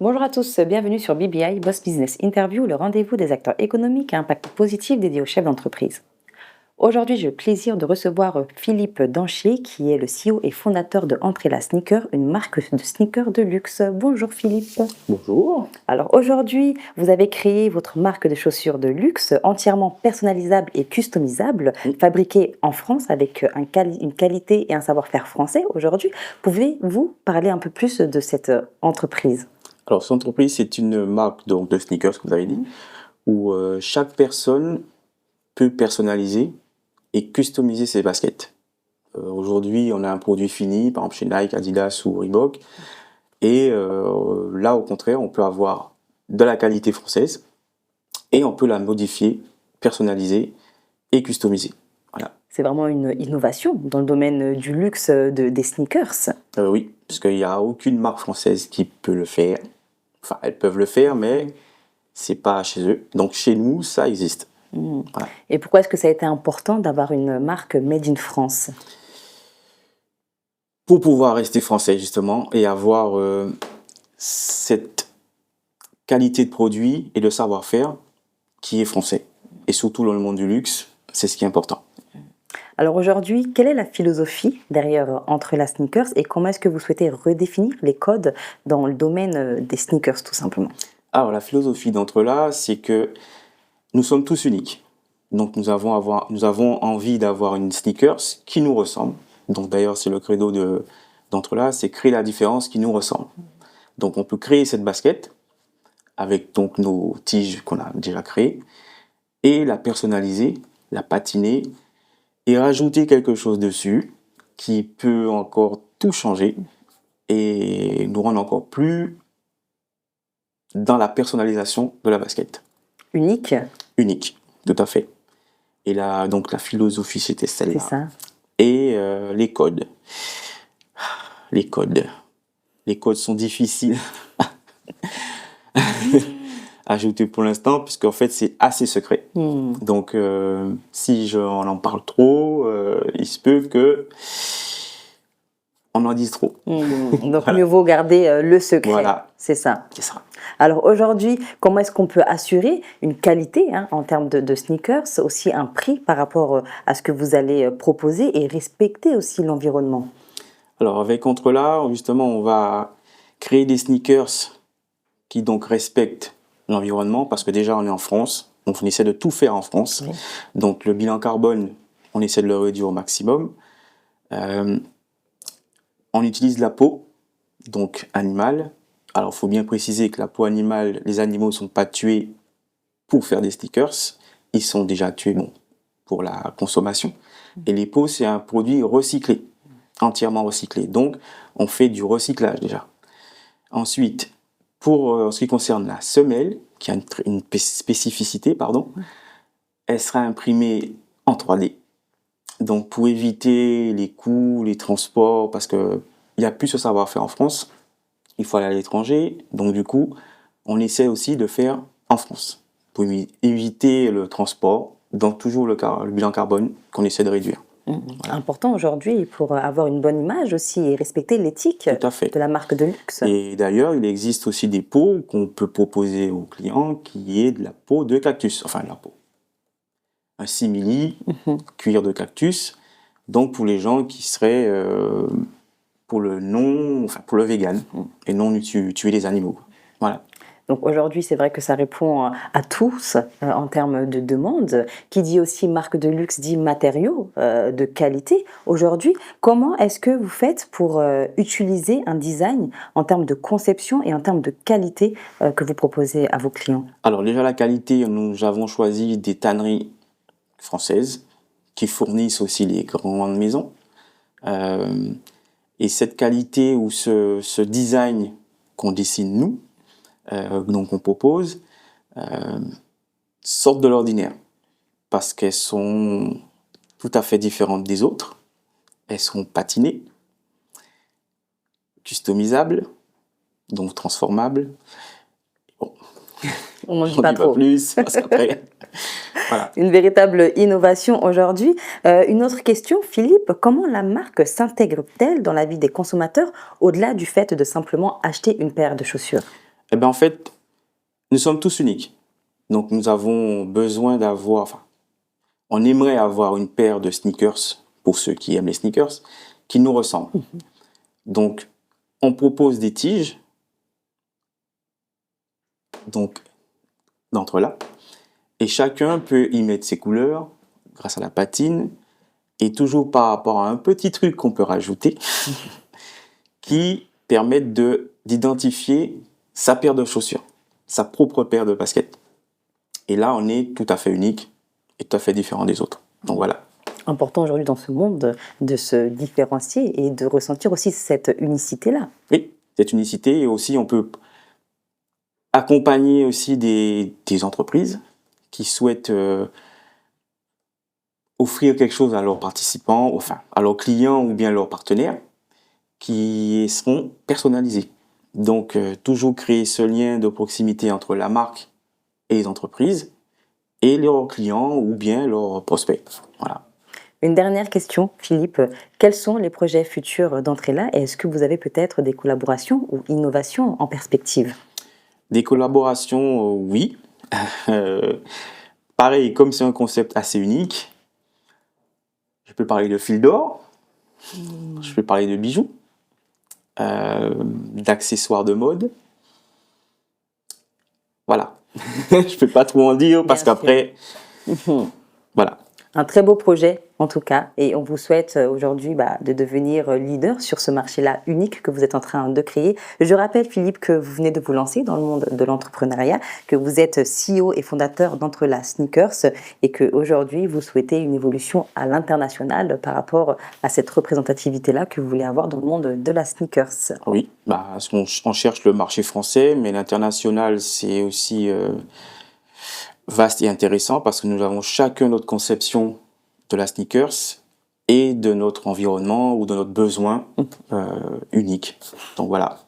Bonjour à tous, bienvenue sur BBI Boss Business Interview, le rendez-vous des acteurs économiques à impact positif dédié aux chefs d'entreprise. Aujourd'hui, j'ai le plaisir de recevoir Philippe Danchier, qui est le CEO et fondateur de Entrela Sneaker, une marque de sneakers de luxe. Bonjour Philippe. Bonjour. Alors aujourd'hui, vous avez créé votre marque de chaussures de luxe entièrement personnalisable et customisable, fabriquée en France avec une qualité et un savoir-faire français. Aujourd'hui, pouvez-vous parler un peu plus de cette entreprise? Alors, cette entreprise, c'est une marque donc, de sneakers, comme vous avez dit, où chaque personne peut personnaliser et customiser ses baskets. Aujourd'hui, on a un produit fini, par exemple chez Nike, Adidas ou Reebok. Et là, au contraire, on peut avoir de la qualité française et on peut la modifier, personnaliser et customiser. Voilà. C'est vraiment une innovation dans le domaine du luxe des sneakers. Oui, parce qu'il n'y a aucune marque française qui peut le faire. Enfin, elles peuvent le faire, mais c'est pas chez eux. Donc chez nous, ça existe. Voilà. Et pourquoi est-ce que ça a été important d'avoir une marque Made in France? Pour pouvoir rester français, justement, et avoir cette qualité de produit et de savoir-faire qui est français. Et surtout dans le monde du luxe, c'est ce qui est important. Alors aujourd'hui, quelle est la philosophie derrière Entrela Sneakers et comment est-ce que vous souhaitez redéfinir les codes dans le domaine des sneakers, tout simplement? Alors, la philosophie d'Entrela, c'est que nous sommes tous uniques. Donc, nous avons envie d'avoir une sneakers qui nous ressemble. Donc, d'ailleurs, c'est le credo d'Entrela, c'est créer la différence qui nous ressemble. Donc, on peut créer cette basket avec donc nos tiges qu'on a déjà créées et la personnaliser, la patiner et rajouter quelque chose dessus qui peut encore tout changer et nous rendre encore plus dans la personnalisation de la basket. Unique? Unique, tout à fait. Et là, donc la philosophie, c'était celle-là. C'est ça. Et les codes. Les codes. Les codes sont difficiles à ajouter pour l'instant, puisqu'en fait, c'est assez secret. Donc, si j'en en parle trop, il se peut que on en dise trop. Donc, Voilà. mieux vaut garder le secret. Voilà. C'est ça. C'est ça. Alors aujourd'hui, comment est-ce qu'on peut assurer une qualité en termes de sneakers, aussi un prix par rapport à ce que vous allez proposer et respecter aussi l'environnement? Alors avec Entrela, justement, on va créer des sneakers qui donc respectent l'environnement parce que déjà on est en France, donc on essaie de tout faire en France. Oui. Donc le bilan carbone, on essaie de le réduire au maximum. On utilise la peau, donc animale. Alors il faut bien préciser que la peau animale, les animaux ne sont pas tués pour faire des sneakers, ils sont déjà tués pour la consommation. Et les peaux, c'est un produit recyclé, entièrement recyclé. Donc on fait du recyclage déjà. Ensuite, pour ce qui concerne la semelle, qui a une spécificité, elle sera imprimée en 3D. Donc pour éviter les coûts, les transports, parce qu'il n'y a plus ce savoir-faire en France, il faut aller à l'étranger. Donc du coup, on essaie aussi de faire en France, pour éviter le transport, donc toujours le bilan carbone qu'on essaie de réduire. Voilà. Important aujourd'hui pour avoir une bonne image aussi et respecter l'éthique de la marque de luxe. Et d'ailleurs, il existe aussi des peaux qu'on peut proposer aux clients qui est de la peau de cactus, enfin de la peau. Un simili, cuir de cactus, donc pour les gens qui seraient pour le vegan et non tuer les animaux. Voilà. Donc aujourd'hui, c'est vrai que ça répond à tous en termes de demande. Qui dit aussi marque de luxe dit matériaux de qualité. Aujourd'hui, comment est-ce que vous faites pour utiliser un design en termes de conception et en termes de qualité que vous proposez à vos clients? Alors déjà la qualité, nous avons choisi des tanneries françaises qui fournissent aussi les grandes maisons. Et cette qualité ou ce design qu'on dessine nous, donc on propose, sortent de l'ordinaire parce qu'elles sont tout à fait différentes des autres. Elles sont patinées, customisables, donc transformables. Bon. On n'en dit pas trop. Pas plus parce qu'après, voilà. Une véritable innovation aujourd'hui. Une autre question, Philippe, comment la marque s'intègre-t-elle dans la vie des consommateurs au-delà du fait de simplement acheter une paire de chaussures? Eh bien, en fait, nous sommes tous uniques. Donc, nous avons besoin d'avoir, enfin, on aimerait avoir une paire de sneakers, pour ceux qui aiment les sneakers, qui nous ressemblent. Donc, on propose des tiges, donc, d'entre là, et chacun peut y mettre ses couleurs grâce à la patine, et toujours par rapport à un petit truc qu'on peut rajouter, qui permettent d'identifier sa paire de chaussures, sa propre paire de baskets. Et là, on est tout à fait unique et tout à fait différent des autres. Donc voilà. Important aujourd'hui dans ce monde de se différencier et de ressentir aussi cette unicité-là. Oui, cette unicité, et aussi on peut accompagner aussi des entreprises qui souhaitent offrir quelque chose à leurs participants, enfin à leurs clients ou bien à leurs partenaires, qui seront personnalisés. Donc toujours créer ce lien de proximité entre la marque et les entreprises et leurs clients ou bien leurs prospects. Voilà. Une dernière question, Philippe. Quels sont les projets futurs d'Entrela et est-ce que vous avez peut-être des collaborations ou innovations en perspective? Des collaborations, oui. Pareil, comme c'est un concept assez unique, je peux parler de fil d'or, je peux parler de bijoux, d'accessoires de mode. Voilà. Je peux pas trop en dire parce Bien sûr. qu'après, voilà. Un très beau projet en tout cas et on vous souhaite aujourd'hui de devenir leader sur ce marché-là unique que vous êtes en train de créer. Je rappelle Philippe que vous venez de vous lancer dans le monde de l'entrepreneuriat, que vous êtes CEO et fondateur d'Entrela Sneakers et qu'aujourd'hui vous souhaitez une évolution à l'international par rapport à cette représentativité-là que vous voulez avoir dans le monde de la sneakers. Oui, parce on cherche le marché français, mais l'international, c'est aussi vaste et intéressant parce que nous avons chacun notre conception de la sneakers et de notre environnement ou de notre besoin unique. Donc voilà.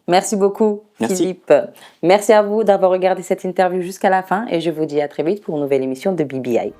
Merci beaucoup, Merci. Philippe. Merci à vous d'avoir regardé cette interview jusqu'à la fin et je vous dis à très vite pour une nouvelle émission de BBI.